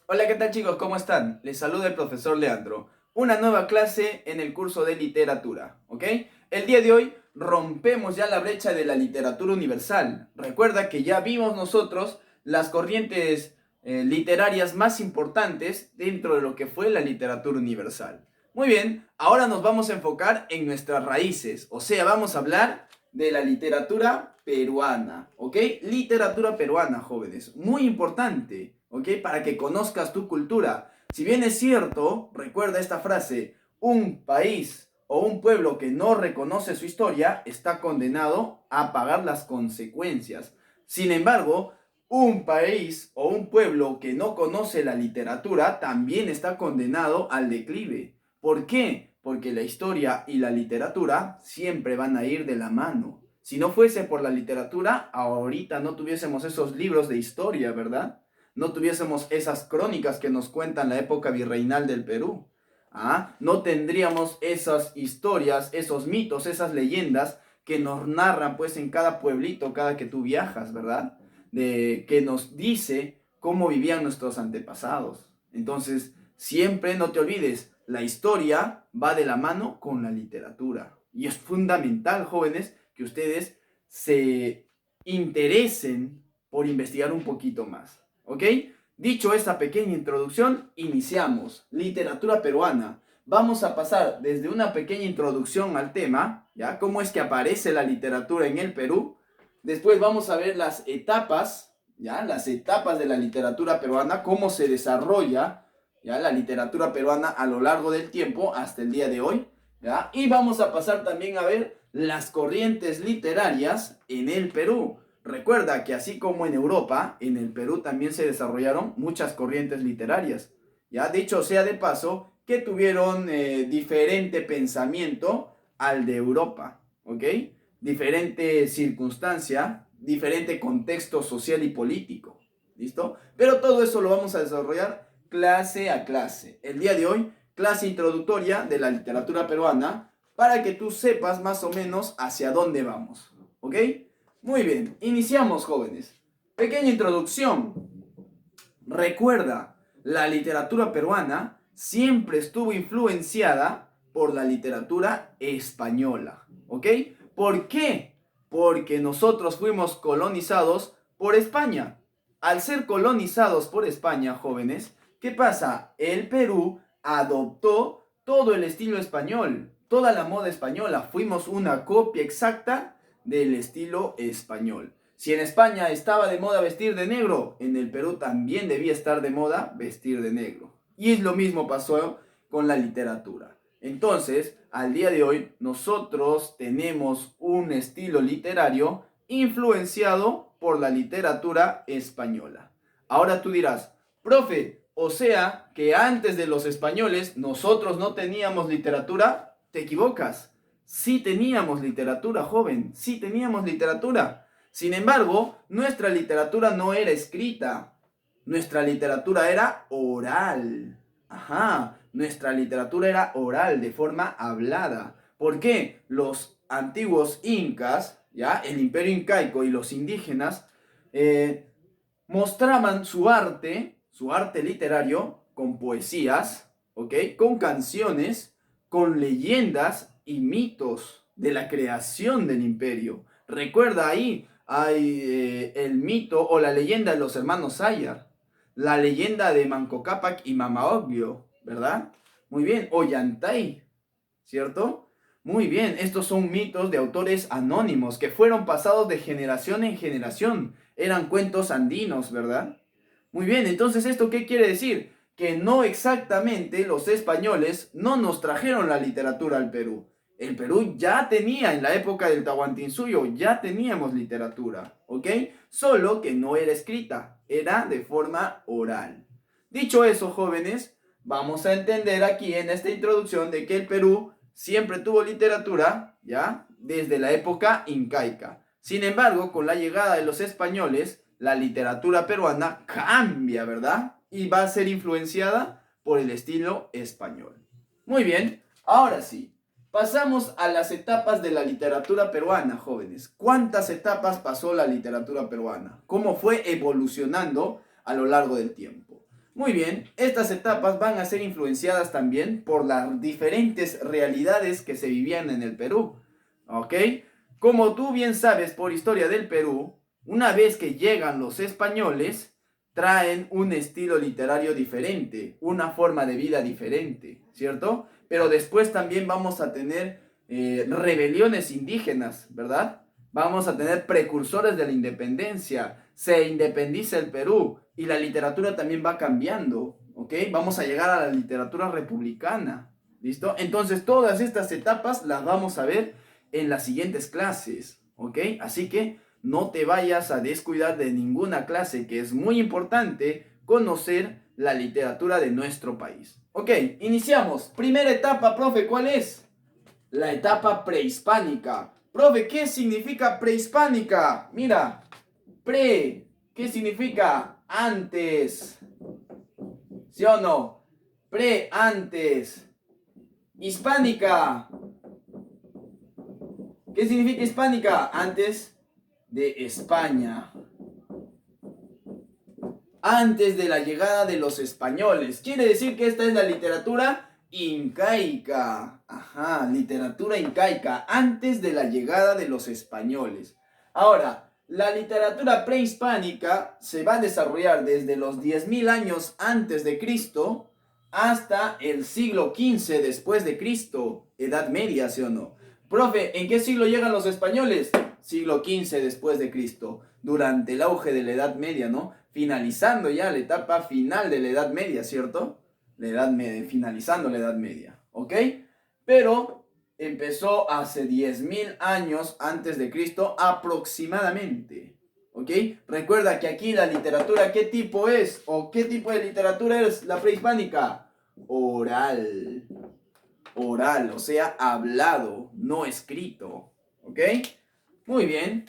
Hola, ¿qué tal chicos? ¿Cómo están? Les saluda el profesor Leandro. Una nueva clase en el curso de literatura, ¿ok? El día de hoy rompemos ya la brecha de la literatura universal. Recuerda que ya vimos nosotros las corrientes literarias más importantes dentro de lo que fue la literatura universal. Muy bien, ahora nos vamos a enfocar en nuestras raíces, o sea, vamos a hablar de la literatura peruana, ¿ok? Literatura peruana, jóvenes, muy importante, ¿ok? Para que conozcas tu cultura. Si bien es cierto, recuerda esta frase, un país o un pueblo que no reconoce su historia está condenado a pagar las consecuencias. Sin embargo, un país o un pueblo que no conoce la literatura también está condenado al declive. ¿Por qué? Porque la historia y la literatura siempre van a ir de la mano. Si no fuese por la literatura, ahorita no tuviésemos esos libros de historia, ¿verdad? No tuviésemos esas crónicas que nos cuentan la época virreinal del Perú. ¿Ah? No tendríamos esas historias, esos mitos, esas leyendas que nos narran pues en cada pueblito, cada que tú viajas, ¿verdad? De que nos dice cómo vivían nuestros antepasados. Entonces, siempre no te olvides, la historia va de la mano con la literatura. Y es fundamental, jóvenes, que ustedes se interesen por investigar un poquito más. ¿Ok? Dicho esta pequeña introducción, iniciamos. Literatura peruana. Vamos a pasar desde una pequeña introducción al tema, ¿ya? Cómo es que aparece la literatura en el Perú. Después vamos a ver las etapas, ¿ya? Las etapas de la literatura peruana, cómo se desarrolla, ¿ya? La literatura peruana a lo largo del tiempo hasta el día de hoy, ¿ya? Y vamos a pasar también a ver las corrientes literarias en el Perú. Recuerda que así como en Europa, en el Perú también se desarrollaron muchas corrientes literarias. Ya, dicho sea de paso, que tuvieron diferente pensamiento al de Europa, ¿ok? Diferente circunstancia, diferente contexto social y político, ¿listo? Pero todo eso lo vamos a desarrollar clase a clase. El día de hoy, clase introductoria de la literatura peruana, para que tú sepas más o menos hacia dónde vamos, ¿ok? Muy bien, iniciamos, jóvenes. Pequeña introducción. Recuerda, la literatura peruana siempre estuvo influenciada por la literatura española, ¿ok? ¿Por qué? Porque nosotros fuimos colonizados por España. Al ser colonizados por España, jóvenes, ¿qué pasa? El Perú adoptó todo el estilo español, toda la moda española. Fuimos una copia exacta del estilo español. Si en España estaba de moda vestir de negro, en el Perú también debía estar de moda vestir de negro. Y es lo mismo pasó con la literatura. Entonces, al día de hoy, nosotros tenemos un estilo literario influenciado por la literatura española. Ahora tú dirás, profe, o sea que antes de los españoles nosotros no teníamos literatura. Te equivocas. Sí teníamos literatura, joven, sí teníamos literatura. Sin embargo, nuestra literatura no era escrita, nuestra literatura era oral. Ajá, nuestra literatura era oral, de forma hablada. ¿Por qué? Los antiguos incas, ya, el imperio incaico y los indígenas, mostraban su arte literario, con poesías, ¿ok? Con canciones, con leyendas y mitos de la creación del imperio. Recuerda ahí, hay el mito o la leyenda de los hermanos Sayar, la leyenda de Manco Cápac y Mama Ocllo, ¿verdad? Muy bien, Ollantay, ¿cierto? Muy bien, estos son mitos de autores anónimos que fueron pasados de generación en generación. Eran cuentos andinos, ¿verdad? Muy bien, entonces ¿esto qué quiere decir? Que no exactamente los españoles no nos trajeron la literatura al Perú. El Perú ya tenía, en la época del Tahuantinsuyo, ya teníamos literatura, ¿ok? Solo que no era escrita, era de forma oral. Dicho eso, jóvenes, vamos a entender aquí en esta introducción de que el Perú siempre tuvo literatura, ¿ya? Desde la época incaica. Sin embargo, con la llegada de los españoles, la literatura peruana cambia, ¿verdad? Y va a ser influenciada por el estilo español. Muy bien, ahora sí, pasamos a las etapas de la literatura peruana, jóvenes. ¿Cuántas etapas pasó la literatura peruana? ¿Cómo fue evolucionando a lo largo del tiempo? Muy bien, estas etapas van a ser influenciadas también por las diferentes realidades que se vivían en el Perú, ¿ok? Como tú bien sabes por historia del Perú, una vez que llegan los españoles, traen un estilo literario diferente, una forma de vida diferente, ¿cierto? Pero después también vamos a tener rebeliones indígenas, ¿verdad? Vamos a tener precursores de la independencia, se independiza el Perú y la literatura también va cambiando, ¿ok? Vamos a llegar a la literatura republicana, ¿listo? Entonces todas estas etapas las vamos a ver en las siguientes clases, ¿ok? Así que no te vayas a descuidar de ninguna clase, que es muy importante conocer la literatura de nuestro país. Ok, iniciamos. Primera etapa, profe, ¿cuál es? La etapa prehispánica. Profe, ¿qué significa prehispánica? Mira, pre, ¿qué significa? Antes. ¿Sí o no? Pre, antes. Hispánica. ¿Qué significa hispánica? Antes de España. Antes de la llegada de los españoles. Quiere decir que esta es la literatura incaica. Ajá, literatura incaica. Antes de la llegada de los españoles. Ahora, la literatura prehispánica se va a desarrollar desde los 10.000 años antes de Cristo hasta el siglo XV después de Cristo. Edad Media, ¿sí o no? Profe, ¿en qué siglo llegan los españoles? Siglo XV después de Cristo. Durante el auge de la Edad Media, ¿no? Finalizando ya la etapa final de la Edad Media, ¿cierto? La Edad Media, finalizando la Edad Media, ¿ok? Pero empezó hace 10.000 años antes de Cristo aproximadamente, ¿ok? Recuerda que aquí la literatura, ¿qué tipo es? ¿O qué tipo de literatura es la prehispánica? Oral. Oral, o sea, hablado, no escrito, ¿ok? Muy bien.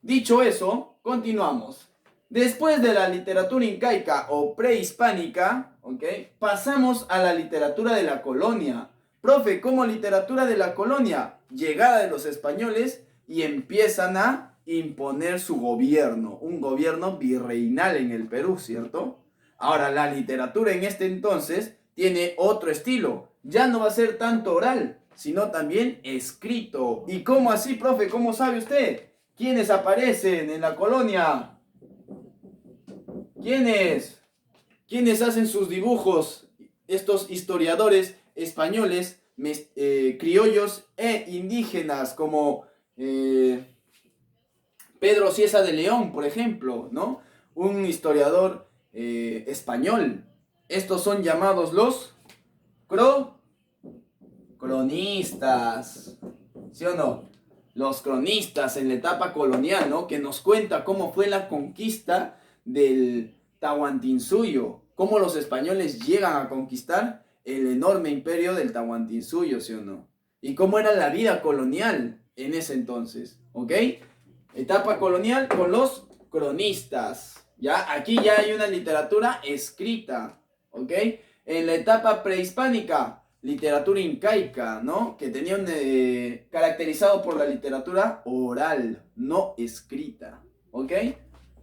Dicho eso, continuamos. Después de la literatura incaica o prehispánica, ¿ok? Pasamos a la literatura de la colonia. Profe, ¿cómo literatura de la colonia? Llegada de los españoles y empiezan a imponer su gobierno, un gobierno virreinal en el Perú, ¿cierto? Ahora, la literatura en este entonces tiene otro estilo. Ya no va a ser tanto oral, sino también escrito. ¿Y cómo así, profe? ¿Cómo sabe usted? ¿Quiénes aparecen en la colonia? ¿Quiénes? ¿Quiénes hacen sus dibujos? Estos historiadores españoles, criollos e indígenas, como Pedro Cieza de León, por ejemplo, ¿no? Un historiador español. Estos son llamados los cronistas. ¿Sí o no? Los cronistas en la etapa colonial, ¿no? Que nos cuenta cómo fue la conquista del Tahuantinsuyo, cómo los españoles llegan a conquistar el enorme imperio del Tahuantinsuyo, ¿sí o no? Y cómo era la vida colonial en ese entonces, ¿ok? Etapa colonial con los cronistas, ¿ya? Aquí ya hay una literatura escrita, ¿ok? En la etapa prehispánica, literatura incaica, ¿no? Que tenía caracterizado por la literatura oral, no escrita, ¿ok?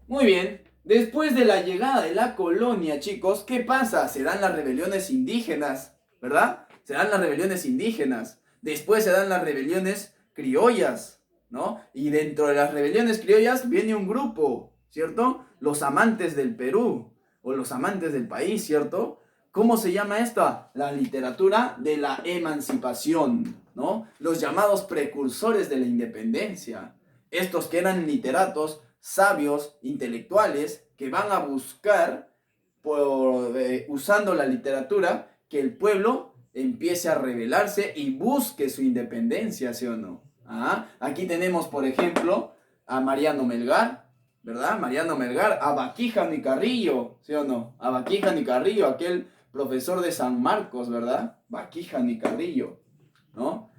Muy bien. Después de la llegada de la colonia, chicos, ¿qué pasa? Se dan las rebeliones indígenas, ¿verdad? Se dan las rebeliones indígenas. Después se dan las rebeliones criollas, ¿no? Y dentro de las rebeliones criollas viene un grupo, ¿cierto? Los amantes del Perú o los amantes del país, ¿cierto? ¿Cómo se llama esto? La literatura de la emancipación, ¿no? Los llamados precursores de la independencia. Estos que eran literatos, sabios, intelectuales, que van a buscar, usando la literatura, que el pueblo empiece a rebelarse y busque su independencia, ¿sí o no? Aquí tenemos, por ejemplo, a Mariano Melgar, ¿verdad? Mariano Melgar, a Baquijano y Carrillo, ¿sí o no? A Baquijano y Carrillo, aquel profesor de San Marcos, ¿verdad? Baquijano y Carrillo, ¿no?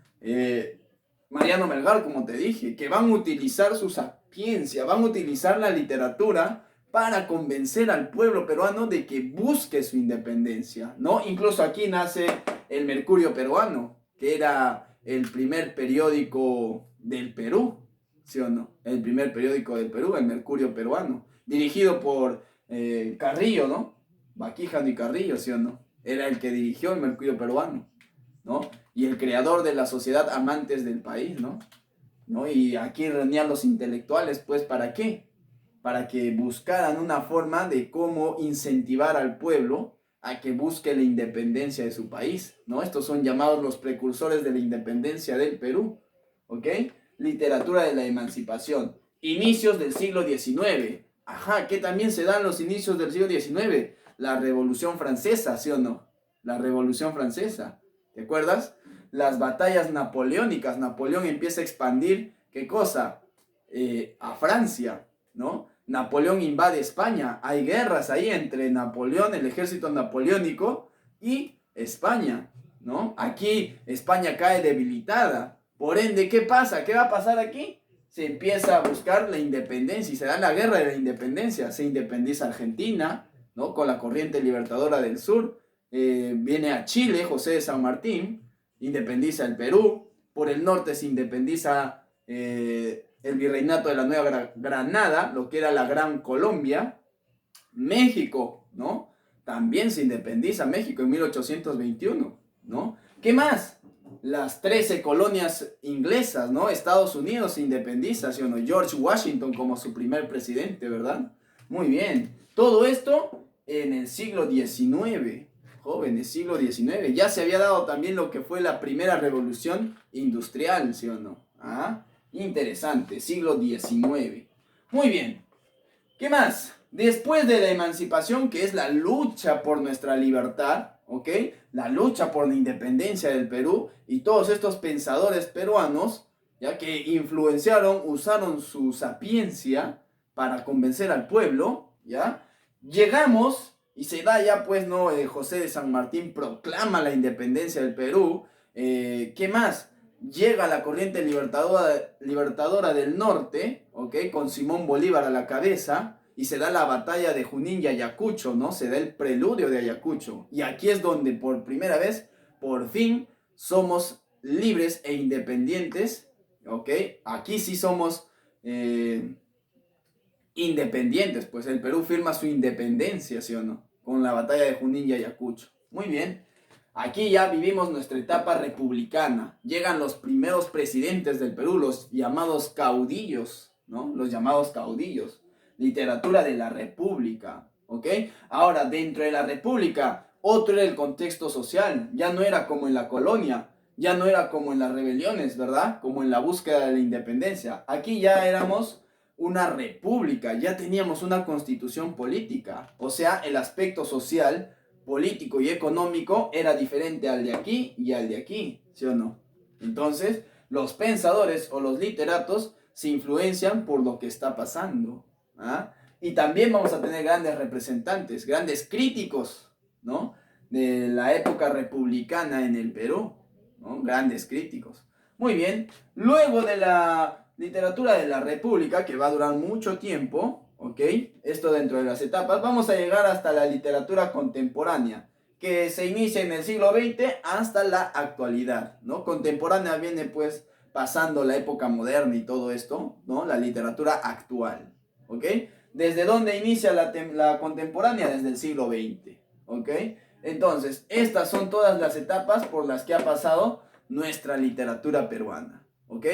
Mariano Melgar, como te dije, que van a utilizar su sapiencia, van a utilizar la literatura para convencer al pueblo peruano de que busque su independencia, ¿no? Incluso aquí nace el Mercurio Peruano, que era el primer periódico del Perú, ¿sí o no? El primer periódico del Perú, el Mercurio Peruano, dirigido por Carrillo, ¿no? Baquijano y Carrillo, ¿sí o no? Era el que dirigió el Mercurio Peruano, ¿no? Y el creador de la sociedad Amantes del País, ¿no? ¿No? Y aquí reunían los intelectuales, pues, ¿para qué? Para que buscaran una forma de cómo incentivar al pueblo a que busque la independencia de su país, ¿no? Estos son llamados los precursores de la independencia del Perú, ¿ok? Literatura de la emancipación. Inicios del siglo XIX. Ajá, ¿qué también se dan los inicios del siglo XIX? La Revolución Francesa, ¿sí o no? La Revolución Francesa, ¿te acuerdas? Las batallas napoleónicas. Napoleón empieza a expandir, ¿qué cosa? A Francia, ¿no? Napoleón invade España. Hay guerras ahí entre Napoleón, el ejército napoleónico, y España, ¿no? Aquí España cae debilitada. Por ende, ¿qué pasa? ¿Qué va a pasar aquí? Se empieza a buscar la independencia y se da la guerra de la independencia. Se independiza Argentina, ¿no? Con la corriente libertadora del sur. Viene a Chile, José de San Martín, independiza el Perú. Por el norte se independiza el virreinato de la Nueva Granada, lo que era la Gran Colombia. México, ¿no? También se independiza México en 1821, ¿no? ¿Qué más? Las 13 colonias inglesas, ¿no? Estados Unidos se independiza, ¿sí o no? George Washington como su primer presidente, ¿verdad? Muy bien. Todo esto en el siglo XIX, jóvenes, siglo XIX. Ya se había dado también lo que fue la primera revolución industrial, ¿sí o no? ¿Ah? Interesante, siglo XIX. Muy bien. ¿Qué más? Después de la emancipación, que es la lucha por nuestra libertad, ¿ok? La lucha por la independencia del Perú y todos estos pensadores peruanos, ya que influenciaron, usaron su sapiencia para convencer al pueblo, ¿ya? Llegamos y se da ya, pues, ¿no? José de San Martín proclama la independencia del Perú. ¿Qué más? Llega la corriente libertadora del norte, ¿ok? Con Simón Bolívar a la cabeza, y se da la batalla de Junín y Ayacucho, ¿no? Se da el preludio de Ayacucho. Y aquí es donde por primera vez, por fin, somos libres e independientes, ¿ok? Aquí sí somos independientes, pues el Perú firma su independencia, ¿sí o no? Con la batalla de Junín y Ayacucho. Muy bien. Aquí ya vivimos nuestra etapa republicana. Llegan los primeros presidentes del Perú, los llamados caudillos, ¿no? Los llamados caudillos. Literatura de la República, ¿ok? Ahora, dentro de la República, otro era el contexto social. Ya no era como en la colonia, ya no era como en las rebeliones, ¿verdad? Como en la búsqueda de la independencia. Aquí ya éramos una república, ya teníamos una constitución política. O sea, el aspecto social, político y económico era diferente al de aquí y al de aquí, ¿sí o no? Entonces, los pensadores o los literatos se influencian por lo que está pasando. ¿Ah? Y también vamos a tener grandes representantes, grandes críticos, ¿no? De la época republicana en el Perú, ¿no? Grandes críticos. Muy bien, luego de la literatura de la República, que va a durar mucho tiempo, ¿ok? Esto dentro de las etapas, vamos a llegar hasta la literatura contemporánea, que se inicia en el siglo XX hasta la actualidad, ¿no? Contemporánea viene pues pasando la época moderna y todo esto, ¿no? La literatura actual, ¿ok? ¿Desde dónde inicia la contemporánea? Desde el siglo XX, ¿ok? Entonces, estas son todas las etapas por las que ha pasado nuestra literatura peruana, ¿ok?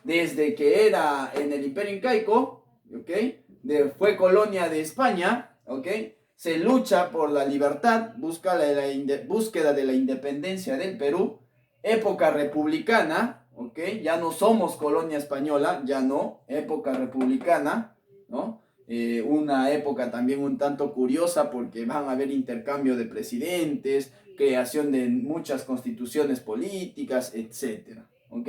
Desde que era en el Imperio Incaico, ¿ok? Fue colonia de España, ¿ok? Se lucha por la libertad, búsqueda de la independencia del Perú, época republicana, ¿ok? Ya no somos colonia española, ya no, época republicana, ¿no? Una época también un tanto curiosa porque van a haber intercambio de presidentes, creación de muchas constituciones políticas, etcétera, ¿ok?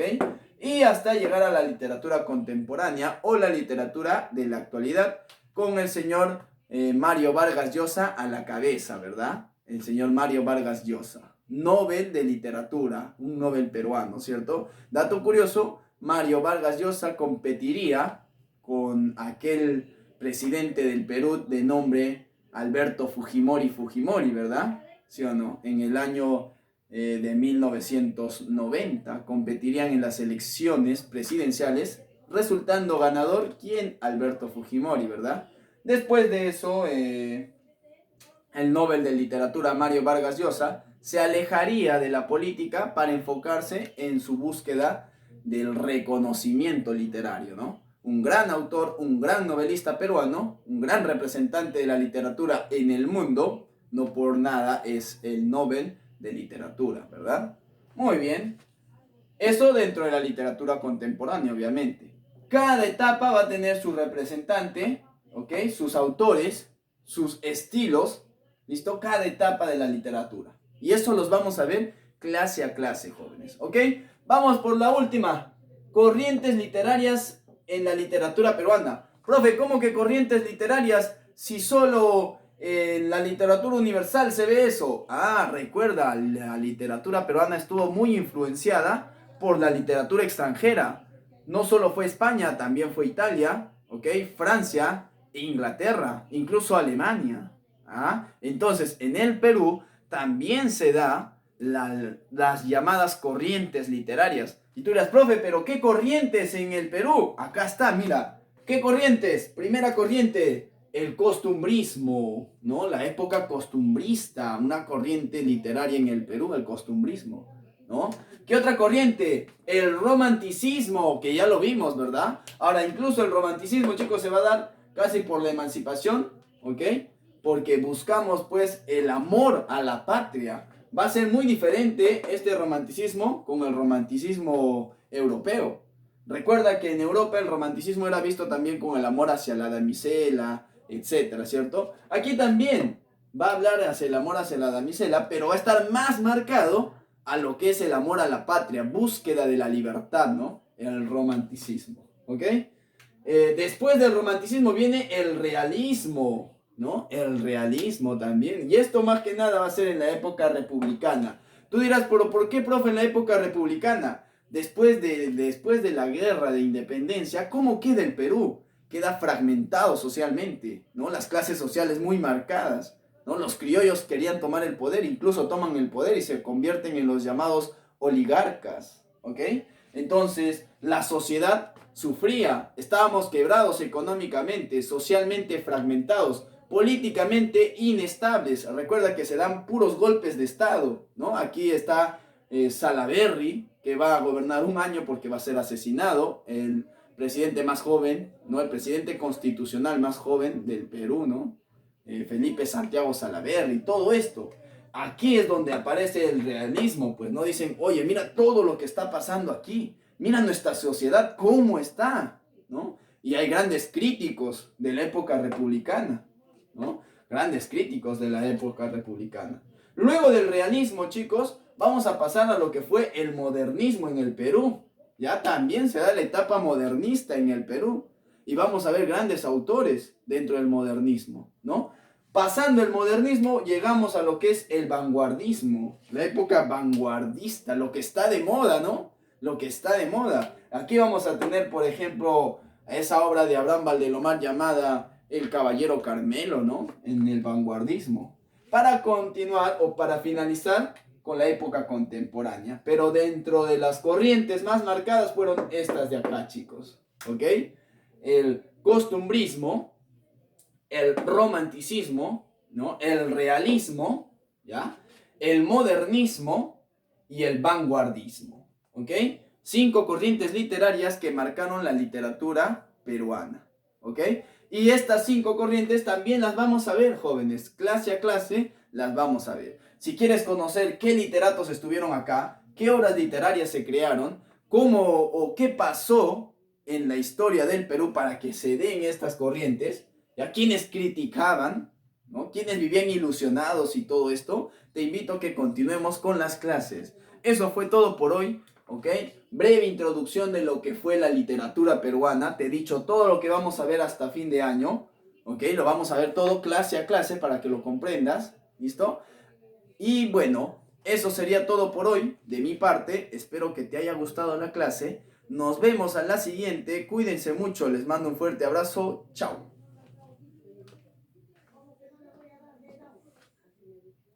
Y hasta llegar a la literatura contemporánea o la literatura de la actualidad con el señor Mario Vargas Llosa a la cabeza, ¿verdad? El señor Mario Vargas Llosa, Nobel de Literatura, un Nobel peruano, ¿cierto? Dato curioso, Mario Vargas Llosa competiría con aquel presidente del Perú de nombre Alberto Fujimori, ¿verdad? ¿Sí o no? En el año de 1990 competirían en las elecciones presidenciales, resultando ganador, ¿quién? Alberto Fujimori, ¿verdad? Después de eso, el Nobel de Literatura Mario Vargas Llosa, se alejaría de la política para enfocarse en su búsqueda del reconocimiento literario, ¿no? Un gran autor, un gran novelista peruano, un gran representante de la literatura en el mundo, no por nada es el Nobel de Literatura, ¿verdad? Muy bien. Eso dentro de la literatura contemporánea, obviamente. Cada etapa va a tener su representante, ¿ok? Sus autores, sus estilos, ¿listo? Cada etapa de la literatura. Y eso los vamos a ver clase a clase, jóvenes, ¿ok? Vamos por la última. Corrientes literarias en la literatura peruana. Profe, ¿cómo que corrientes literarias si solo en la literatura universal se ve eso? Ah, recuerda, la literatura peruana estuvo muy influenciada por la literatura extranjera. No solo fue España, también fue Italia, ¿ok? Francia, Inglaterra, incluso Alemania. ¿Ah? Entonces, en el Perú también se da las llamadas corrientes literarias. Y tú dirás, profe, ¿pero qué corrientes en el Perú? Acá está, mira. ¿Qué corrientes? Primera corriente, el costumbrismo, ¿no? La época costumbrista, una corriente literaria en el Perú, el costumbrismo, ¿no? ¿Qué otra corriente? El romanticismo, que ya lo vimos, ¿verdad? Ahora, incluso el romanticismo, chicos, se va a dar casi por la emancipación, ¿ok? Porque buscamos, pues, el amor a la patria. Va a ser muy diferente este romanticismo con el romanticismo europeo. Recuerda que en Europa el romanticismo era visto también con el amor hacia la damisela, etcétera, ¿cierto? Aquí también va a hablar hacia el amor hacia la damisela, pero va a estar más marcado a lo que es el amor a la patria, búsqueda de la libertad, ¿no? El romanticismo, ¿ok? Después del romanticismo viene el realismo, ¿no? El realismo también. Y esto más que nada va a ser en la época republicana. Tú dirás, pero ¿por qué, profe, en la época republicana? Después de la guerra de independencia, ¿cómo queda el Perú? Queda fragmentado socialmente, ¿no? Las clases sociales muy marcadas, ¿no? Los criollos querían tomar el poder, incluso toman el poder y se convierten en los llamados oligarcas, ¿ok? Entonces, la sociedad sufría, estábamos quebrados económicamente, socialmente fragmentados, políticamente inestables. Recuerda que se dan puros golpes de Estado, ¿no? Aquí está Salaverry, que va a gobernar un año porque va a ser asesinado, el presidente más joven, ¿no? El presidente constitucional más joven del Perú, ¿no? Felipe Santiago Salaverry, todo esto. Aquí es donde aparece el realismo, pues no dicen, oye, mira todo lo que está pasando aquí, mira nuestra sociedad cómo está, ¿no? Y hay grandes críticos de la época republicana, ¿no? Grandes críticos de la época republicana. Luego del realismo, chicos, vamos a pasar a lo que fue el modernismo en el Perú. Ya también se da la etapa modernista en el Perú. Y vamos a ver grandes autores dentro del modernismo, ¿no? Pasando el modernismo, llegamos a lo que es el vanguardismo, la época vanguardista, lo que está de moda, ¿no? Lo que está de moda. Aquí vamos a tener, por ejemplo, esa obra de Abraham Valdelomar llamada El Caballero Carmelo, ¿no? En el vanguardismo. Para continuar o para finalizar con la época contemporánea. Pero dentro de las corrientes más marcadas fueron estas de acá, chicos. ¿Ok? El costumbrismo, el romanticismo, ¿no? El realismo, ¿ya? El modernismo y el vanguardismo, ¿ok? 5 corrientes literarias que marcaron la literatura peruana, ¿ok? Y estas 5 corrientes también las vamos a ver, jóvenes, clase a clase las vamos a ver. Si quieres conocer qué literatos estuvieron acá, qué obras literarias se crearon, cómo o qué pasó en la historia del Perú para que se den estas corrientes, ¿ya? Quienes criticaban, ¿no? Quienes vivían ilusionados y todo esto, te invito a que continuemos con las clases. Eso fue todo por hoy, ¿ok? Breve introducción de lo que fue la literatura peruana. Te he dicho todo lo que vamos a ver hasta fin de año, ¿ok? Lo vamos a ver todo clase a clase para que lo comprendas, ¿listo? Y bueno, eso sería todo por hoy de mi parte. Espero que te haya gustado la clase. Nos vemos a la siguiente. Cuídense mucho. Les mando un fuerte abrazo. Chao.